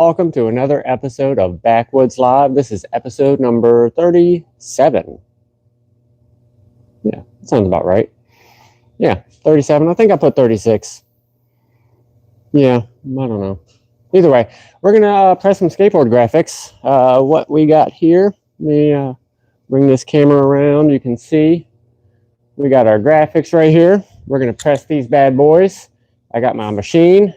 Welcome to another episode of Backwoods Live. This is episode number 37. Yeah, that sounds about right. Yeah, 37. I think I put 36. Yeah, I don't know. Either way, we're going to press some skateboard graphics. What we got here, let me bring this camera around. You can see we got our graphics right here. We're going to press these bad boys. I got my machine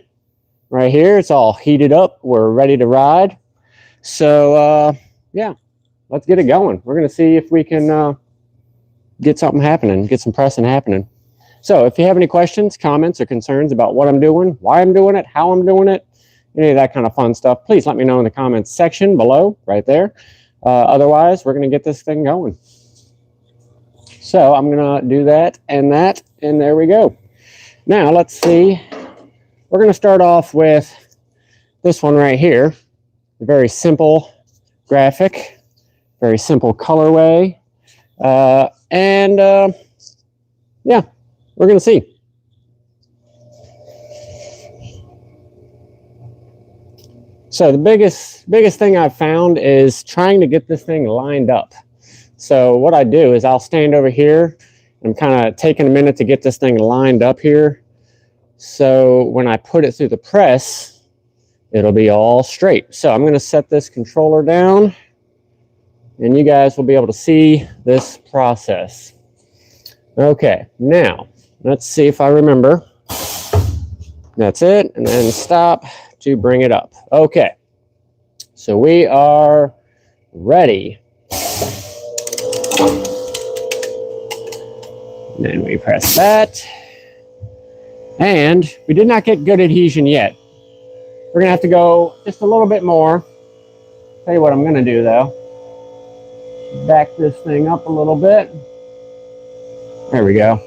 right here. It's all heated up. We're ready to ride. So, yeah, let's get it going. We're going to see if we can get something happening, get some pressing happening. So if you have any questions, comments, or concerns about what I'm doing, why I'm doing it, how I'm doing it, any of that kind of fun stuff, please let me know in the comments section below, right there. Otherwise, we're going to get this thing going. So I'm going to do that, and there we go. Now, let's see. We're going to start off with this one right here. A very simple graphic, very simple colorway. Yeah, we're going to see. So the biggest thing I've found is trying to get this thing lined up. So what I do is I'll stand over here. I'm kind of taking a minute to get this thing lined up here. So when I put it through the press, it'll be all straight. So I'm going to set this controller down, and you guys will be able to see this process. Okay, now let's see if I remember. That's it, and then stop to bring it up. Okay, so we are ready. And then we press that. And we did not get good adhesion yet. We're going to have to go just a little bit more. Tell you what I'm going to do, though. Back this thing up a little bit. There we go.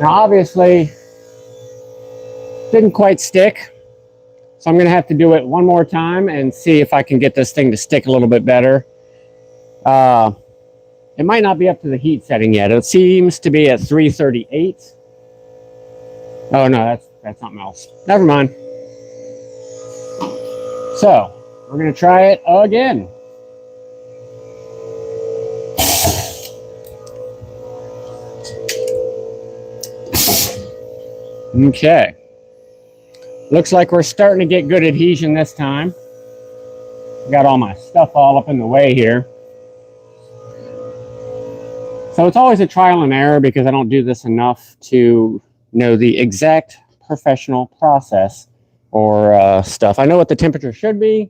Now, obviously, didn't quite stick. So I'm going to have to do it one more time and see if I can get this thing to stick a little bit better. It might not be up to the heat setting yet. It seems to be at 338. Oh, no, that's something else. Never mind. So, we're going to try it again. Okay. Looks like we're starting to get good adhesion this time. Got all my stuff all up in the way here. So it's always a trial and error because I don't do this enough to know the exact professional process or stuff. I know what the temperature should be.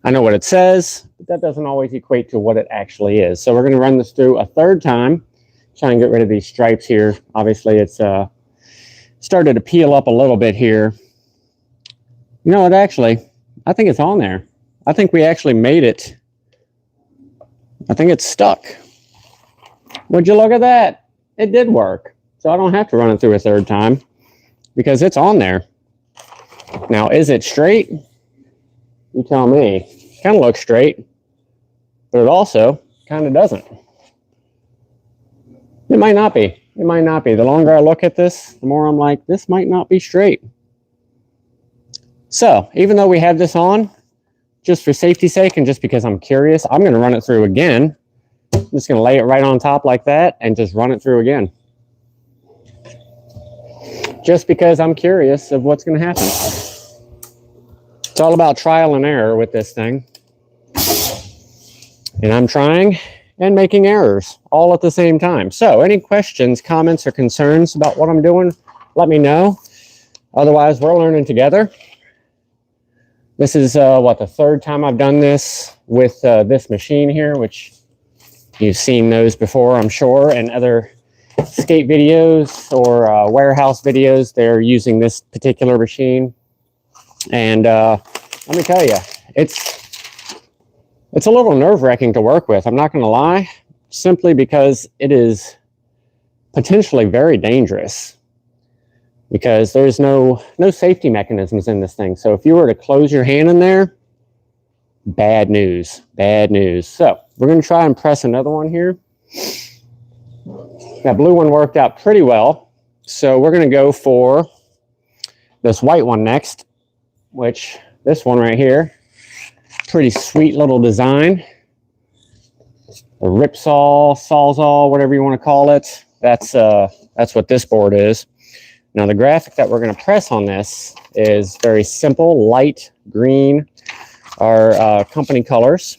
I know what it says, but that doesn't always equate to what it actually is. So we're going to run this through a third time. Try and get rid of these stripes here. Obviously, it's started to peel up a little bit here. You know what, actually, I think it's on there. I think we actually made it. I think it's stuck. Would you look at that? It did work. So I don't have to run it through a third time because it's on there. Now, is it straight? You tell me. Kind of looks straight, but it also kind of doesn't. It might not be. It might not be. The longer I look at this, the more I'm like, this might not be straight. So even though we have this on, just for safety's sake and just because I'm curious, I'm going to run it through again. I'm just going to lay it right on top like that and just run it through again. Just because I'm curious of what's going to happen. It's all about trial and error with this thing. And I'm trying and making errors all at the same time. So any questions, comments, or concerns about what I'm doing, let me know. Otherwise, we're learning together. This is, the third time I've done this with this machine here, which you've seen those before, I'm sure, and other skate videos or warehouse videos. They're using this particular machine. And let me tell you, it's a little nerve-wracking to work with. I'm not going to lie, simply because it is potentially very dangerous. Because there's no safety mechanisms in this thing. So if you were to close your hand in there, bad news, bad news. So we're going to try and press another one here. That blue one worked out pretty well. So we're going to go for this white one next. which this one right here, pretty sweet little design. A ripsaw, sawzall, whatever you want to call it. That's what this board is. Now the graphic that we're going to press on this is very simple, light green, our company colors.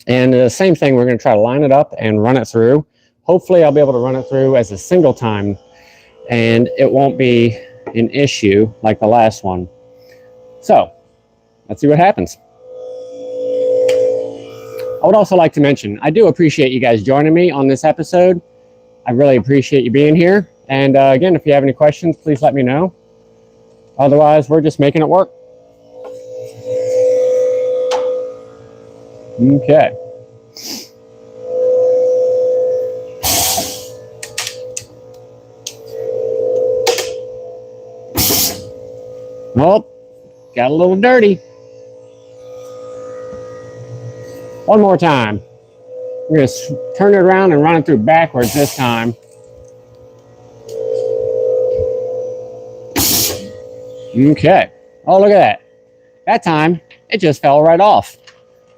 And the same thing, we're going to try to line it up and run it through. Hopefully I'll be able to run it through as a single time and it won't be an issue like the last one. So let's see what happens. I would also like to mention, I do appreciate you guys joining me on this episode. I really appreciate you being here. And again, if you have any questions, please let me know. Otherwise, we're just making it work. Okay. Oh, got a little dirty. One more time. We're going to turn it around and run it through backwards this time. Okay. Oh, look at that. That time, it just fell right off.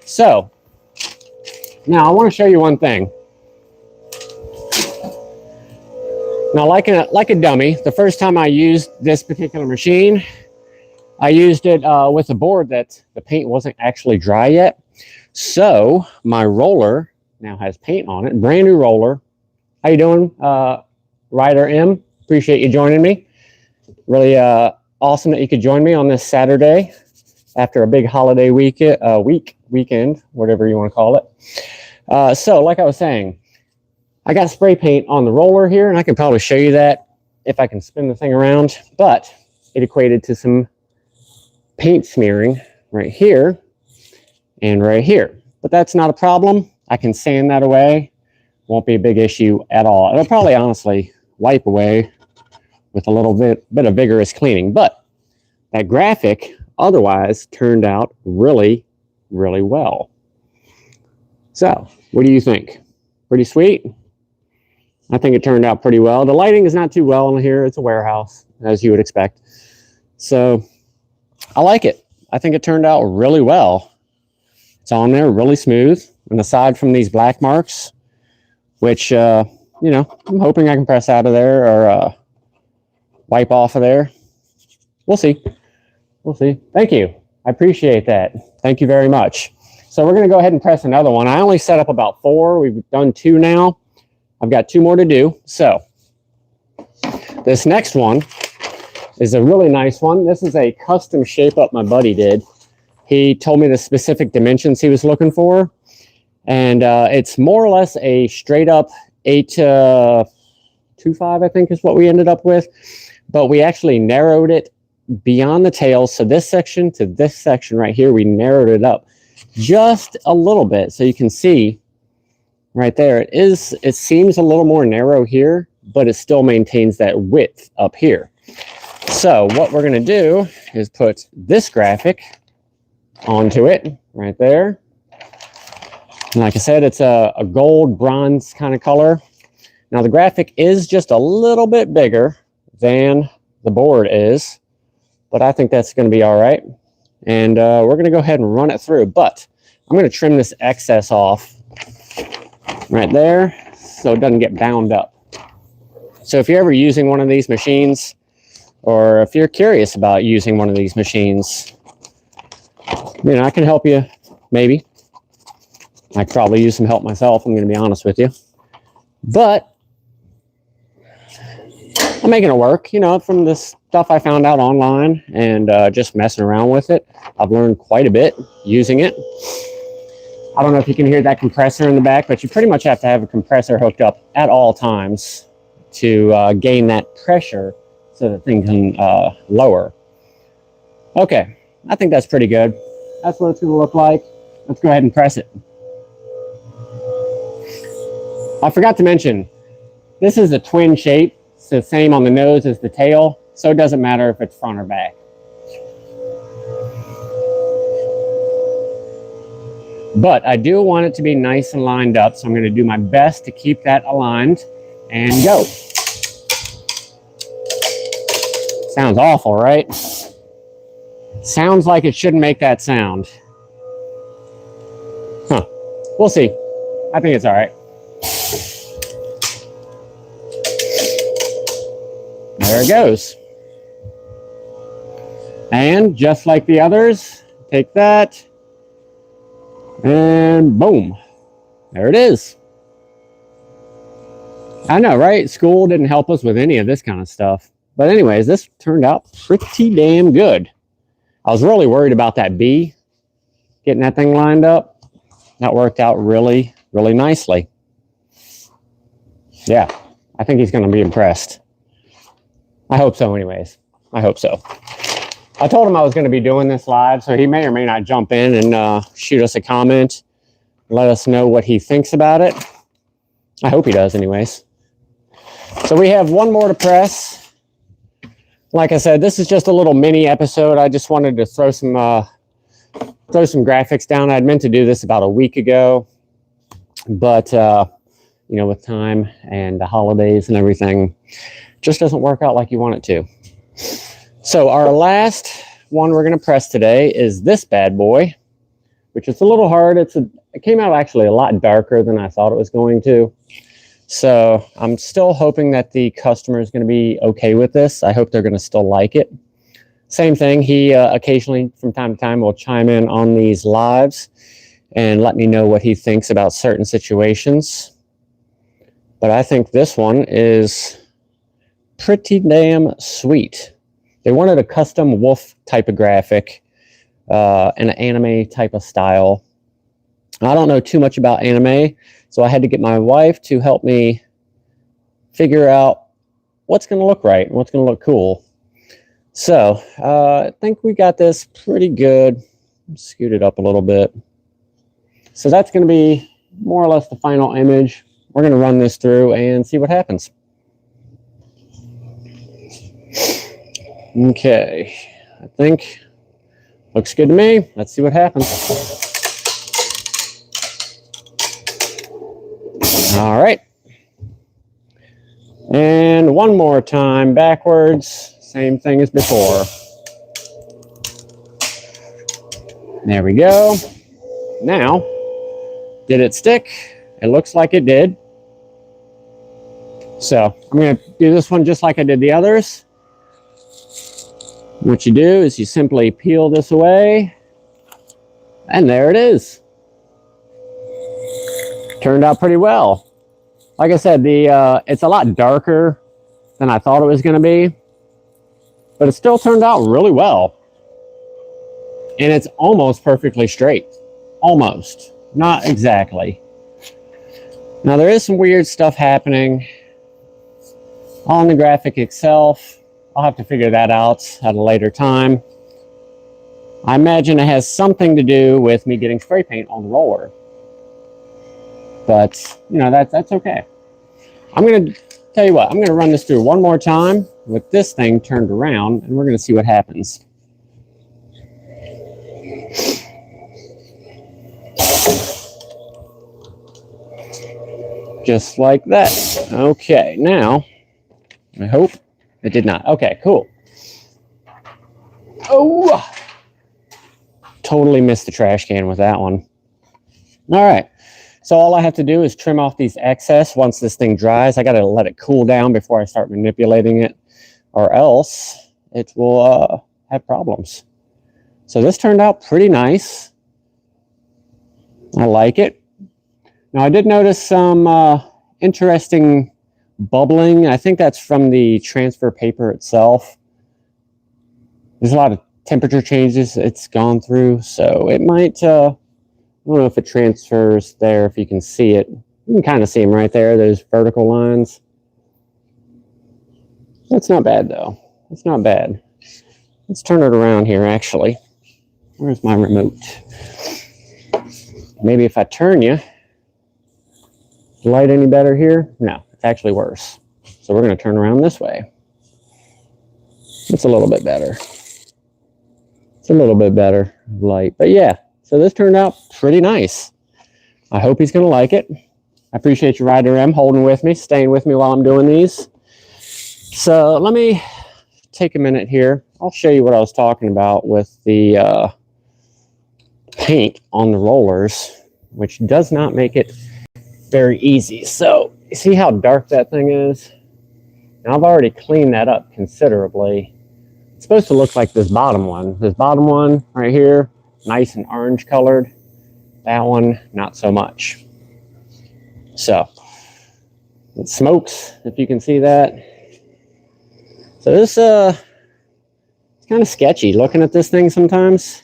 So, now I want to show you one thing. Now, like a dummy, the first time I used this particular machine, I used it with a board that the paint wasn't actually dry yet. So my roller now has paint on it, brand new roller. How you doing, Ryder M? Appreciate you joining me. Really awesome that you could join me on this Saturday after a big holiday weekend, whatever you want to call it. So like I was saying, I got spray paint on the roller here, and I can probably show you that if I can spin the thing around, but it equated to some paint smearing right here and right here. But that's not a problem. I can sand that away. Won't be a big issue at all. It'll probably honestly wipe away with a little bit of vigorous cleaning. But that graphic otherwise turned out really, really well. So what do you think? Pretty sweet? I think it turned out pretty well. The lighting is not too well in here. It's a warehouse, as you would expect. So I like it. I think it turned out really well. It's on there really smooth. And aside from these black marks, which, you know, I'm hoping I can press out of there or wipe off of there. We'll see. We'll see. Thank you. I appreciate that. Thank you very much. So we're going to go ahead and press another one. I only set up about 4. We've done 2 now. I've got 2 more to do. So this next one is a really nice one. This is a custom shape up my buddy did. He told me the specific dimensions he was looking for. And it's more or less a straight up 8-2.5, I think is what we ended up with. But we actually narrowed it beyond the tail. So this section to this section right here, we narrowed it up just a little bit. So you can see right there, it seems a little more narrow here, but it still maintains that width up here. So what we're going to do is put this graphic onto it right there. And like I said, it's a gold bronze kind of color. Now the graphic is just a little bit bigger than the board is, but I think that's going to be all right. And we're going to go ahead and run it through, but I'm going to trim this excess off right there so it doesn't get bound up. So if you're ever using one of these machines, or if you're curious about using one of these machines, you know, I can help you, maybe. I could probably use some help myself, I'm going to be honest with you. But I'm making it work, you know, from the stuff I found out online and just messing around with it. I've learned quite a bit using it. I don't know if you can hear that compressor in the back, but you pretty much have to have a compressor hooked up at all times to gain that pressure so the thing can lower. Okay, I think that's pretty good. That's what it's going to look like. Let's go ahead and press it. I forgot to mention, this is a twin shape. It's the same on the nose as the tail, so it doesn't matter if it's front or back. But I do want it to be nice and lined up, so I'm going to do my best to keep that aligned and go. Sounds awful, right? Sounds like it shouldn't make that sound. Huh. We'll see. I think it's all right. There it goes. And just like the others, take that, and boom. There it is. I know, right? School didn't help us with any of this kind of stuff. But anyways, this turned out pretty damn good. I was really worried about that bee, getting that thing lined up. That worked out really, really nicely. Yeah, I think he's going to be impressed. I hope so anyways. I hope so. I told him I was going to be doing this live, so he may or may not jump in and shoot us a comment. Let us know what he thinks about it. I hope he does anyways. So we have one more to press. Like I said, this is just a little mini episode. I just wanted to throw some graphics down. I'd meant to do this about a week ago, but you know, with time and the holidays and everything, just doesn't work out like you want it to. So our last one we're going to press today is this bad boy, which is a little hard. It came out actually a lot darker than I thought it was going to. So I'm still hoping that the customer is going to be okay with this. I hope they're going to still like it. Same thing. He occasionally from time to time will chime in on these lives and let me know what he thinks about certain situations. But I think this one is pretty damn sweet. They wanted a custom wolf type of graphic, and an anime type of style. I don't know too much about anime, so I had to get my wife to help me figure out what's going to look right and what's going to look cool. So I think we got this pretty good. Scoot it up a little bit. So that's going to be more or less the final image. We're going to run this through and see what happens. Okay, I think looks good to me. Let's see what happens. All right. And one more time backwards. Same thing as before. There we go. Now, did it stick? It looks like it did. So I'm going to do this one just like I did the others. What you do is you simply peel this away, and there it is. Turned out pretty well. Like I said, it's a lot darker than I thought it was going to be, but it still turned out really well. And it's almost perfectly straight. Almost. Not exactly. Now, there is some weird stuff happening on the graphic itself. I'll have to figure that out at a later time. I imagine it has something to do with me getting spray paint on the roller. But, you know, that's okay. I'm going to tell you what, I'm going to run this through one more time with this thing turned around, and we're going to see what happens. Just like that. Okay, now, I hope it did not. Okay, cool. Oh! Totally missed the trash can with that one. All right. So all I have to do is trim off these excess once this thing dries. I got to let it cool down before I start manipulating it, or else it will have problems. So this turned out pretty nice. I like it. Now I did notice some interesting bubbling. I think that's from the transfer paper itself. There's a lot of temperature changes it's gone through, so it might, I don't know if it transfers there, if you can see it. You can kind of see them right there, those vertical lines. That's not bad, though. It's not bad. Let's turn it around here, actually. Where's my remote? Maybe if I turn you, light any better here? No, it's actually worse. So we're going to turn around this way. It's a little bit better. It's a little bit better light. But yeah, so this turned out pretty nice. I hope he's going to like it. I appreciate you, Ryder M, holding with me, staying with me while I'm doing these. So let me take a minute here I'll show you what I was talking about with the paint on the rollers, which does not make it very easy. So you see how dark that thing is? And I've already cleaned that up considerably. It's supposed to look like this bottom one. This bottom one right here, nice and orange colored. That one, not so much. So it smokes, if you can see that. So this it's kind of sketchy looking at this thing sometimes.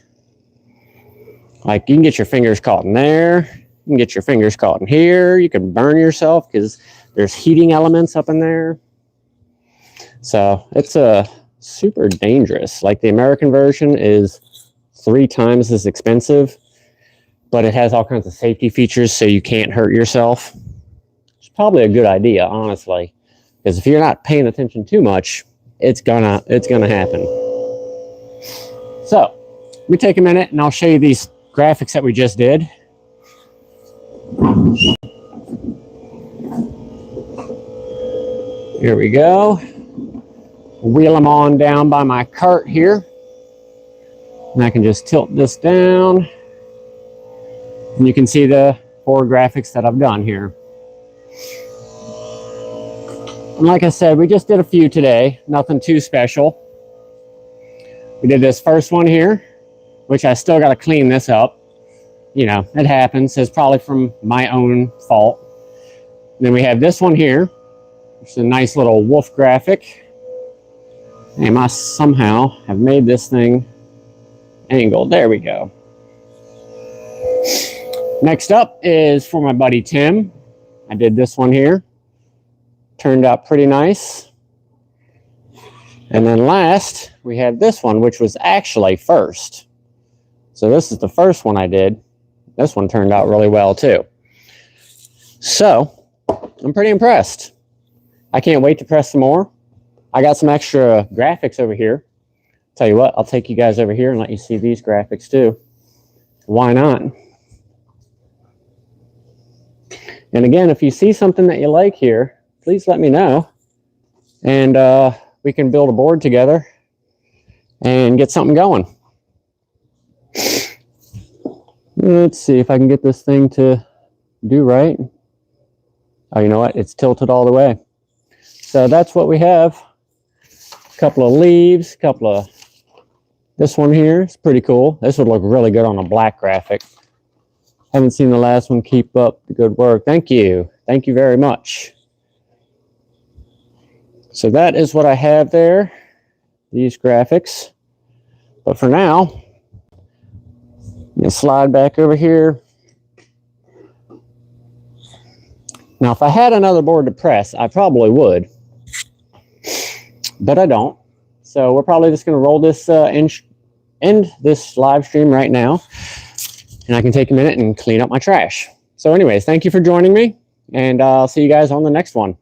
Like, you can get your fingers caught in there. You can get your fingers caught in here. You can burn yourself because there's heating elements up in there. So it's super dangerous. Like, the American version is 3 times as expensive, but it has all kinds of safety features so you can't hurt yourself. It's probably a good idea, honestly, because if you're not paying attention too much, it's gonna happen. So let me take a minute and I'll show you these graphics that we just did. Here we go. Wheel them on down by my cart here. And I can just tilt this down. And you can see the 4 graphics that I've done here. And like I said, we just did a few today. Nothing too special. We did this first one here, which I still got to clean this up. You know, it happens. It's probably from my own fault. And then we have this one here, which is a nice little wolf graphic. And I must somehow have made this thing angled. There we go. Next up is for my buddy Tim. I did this one here. Turned out pretty nice. And then last, we have this one, which was actually first. So this is the first one I did. This one turned out really well too. So I'm pretty impressed. I can't wait to press some more. I got some extra graphics over here. Tell you what, I'll take you guys over here and let you see these graphics too. Why not? And again, if you see something that you like here, please let me know. And we can build a board together and get something going. Let's see if I can get this thing to do right. Oh, you know what? It's tilted all the way. So that's what we have. A couple of leaves, this one here is pretty cool. This would look really good on a black graphic. Haven't seen the last one keep up the good work. Thank you. Thank you very much. So that is what I have there, these graphics. But for now, I'm going to slide back over here. Now, if I had another board to press, I probably would. But I don't. So we're probably just going to roll this, end this live stream right now. And I can take a minute and clean up my trash. So anyways, thank you for joining me. And I'll see you guys on the next one.